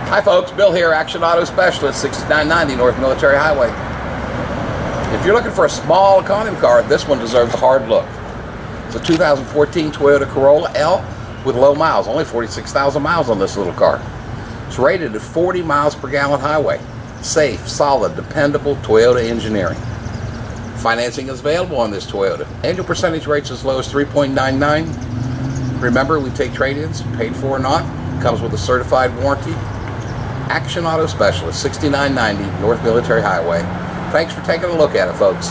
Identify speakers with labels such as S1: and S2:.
S1: Hi folks, Bill here, Action Auto Specialist, 6990 North Military Highway. If you're looking for a small economy car, this one deserves a hard look. It's a 2014 Toyota Corolla L with low miles, only 46,000 miles on this little car. It's rated at 40 miles per gallon highway. Safe, solid, dependable Toyota engineering. Financing is available on this Toyota. Annual percentage rates as low as 3.99. Remember, we take trade-ins, paid for or not. Comes with a certified warranty. Action Auto Specialist, 6990 North Military Highway. Thanks for taking a look at it, folks.